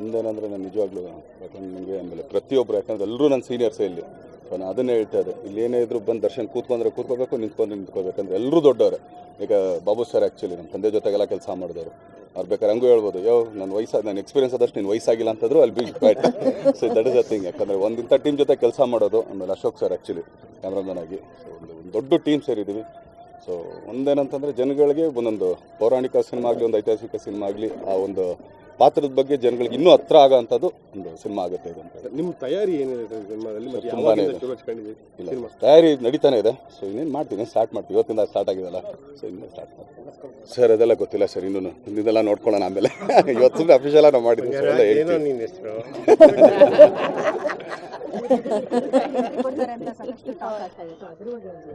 ಒಂದೇನಂದರೆ ನಾನು ನಿಜವಾಗ್ಲೂ ಯಾಕಂದ್ರೆ ನನಗೆ ಆಮೇಲೆ ಪ್ರತಿಯೊಬ್ಬರು ಯಾಕಂದ್ರೆ ಎಲ್ಲರೂ ನನ್ನ ಸೀನಿಯರ್ಸೇ ಇಲ್ಲಿ. ಸೊ ನಾನು ಅದನ್ನೇ ಹೇಳ್ತಾ ಇದ್ದೆ, ಇಲ್ಲಿ ಏನೇ ಇದ್ರು ಬಂದು ದರ್ಶನ್ ಕೂತ್ಕೊಂಡ್ರೆ ಕೂತ್ಕೋಬೇಕು, ನಿಂತ್ಕೋಬೇಕಂದ್ರೆ ಎಲ್ಲರೂ ದೊಡ್ಡವ್ರೆ. ಈಗ ಬಾಬು ಸರ್ ಆ್ಯಕ್ಚುಲಿ ನಮ್ಮ ತಂದೆ ಜೊತೆಗೆಲ್ಲ ಕೆಲಸ ಮಾಡಿದವರು, ಅವ್ರು ಬೇಕಾದ್ರೆ ಹಂಗೂ ಹೇಳ್ಬೋದು, ನನ್ನ ಎಕ್ಸ್ಪೀರಿಯನ್ಸ್ ಆದಷ್ಟು ನೀನು ವಯಸ್ಸಾಗಿಲ್ಲ ಅಂತಂದ್ರು ಅಲ್ಲಿ B right. So that is a thing. ಯಾಕಂದರೆ ಒಂದಿಂಥ ಟೀಮ್ ಜೊತೆ ಕೆಲಸ ಮಾಡೋದು, ಆಮೇಲೆ ಅಶೋಕ್ ಸರ್ ಆ್ಯಕ್ಚುಲಿ ಕ್ಯಾಮ್ರಾಮನ್ ಆಗಿ, ಸೊ ಒಂದು ದೊಡ್ಡ ಟೀಮ್ ಸೇರಿದ್ದೀವಿ. ಸೊ ಒಂದೇನಂತಂದರೆ ಜನಗಳಿಗೆ ಒಂದೊಂದು ಪೌರಾಣಿಕ ಸಿನಿಮಾ ಆಗಲಿ, ಒಂದು ಐತಿಹಾಸಿಕ ಸಿನಿಮಾ ಆಗಲಿ, ಆ ಒಂದು ಪಾತ್ರದ ಬಗ್ಗೆ ಜನಗಳಿಗೆ ಇನ್ನೂ ಹತ್ರ ಆಗೋ ಅಂಥದ್ದು ಒಂದು ಸಿನಿಮಾ ಆಗುತ್ತೆ ಇದು ಅಂತ. ನಿಮ್ಮ ತಯಾರಿ ಏನಿದೆ ಸಿನಿಮಾದಲ್ಲಿ? ತುಂಬಾ ಇಲ್ಲ, ತಯಾರಿ ನಡೀತಾನೆ ಇದೆ. ಸೊ ಇನ್ನೇನು ಮಾಡ್ತೀನಿ, ಸ್ಟಾರ್ಟ್ ಮಾಡ್ತೀವಿ. ಇವತ್ತಿಂದ ಸ್ಟಾರ್ಟ್ ಆಗಿದೆಲ್ಲ, ಸೊ ಇನ್ನೂ ಸ್ಟಾರ್ಟ್ ಮಾಡ್ತೀವಿ ಸರ್. ಅದೆಲ್ಲ ಗೊತ್ತಿಲ್ಲ ಸರ್, ಇನ್ನೂ ಹಿಂದಿದೆಲ್ಲ ನೋಡ್ಕೊಳ್ಳೋಣ ಆಮೇಲೆ. ಇವತ್ತು ಅಫಿಷಿಯಲ್ ನಾವು ಮಾಡಿದ್ವಿ ಸರ್, ಎಲ್ಲ ಹೇಳ್ತೀವಿ.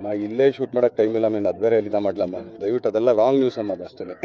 ನಾ ಇಲ್ಲೇ ಶೂಟ್ ಮಾಡೋಕ್ಕೆ ಟೈಮ್ ಇಲ್ಲ, ಅದು ಬೇರೆ ಎಲ್ಲಿಂದ ಮಾಡ್ಲಮ್ಮ. ದಯವಿಟ್ಟು ಅದೆಲ್ಲ ರಾಂಗ್ ನ್ಯೂಸ್ ಅನ್ನೋದು ಅಷ್ಟೇ.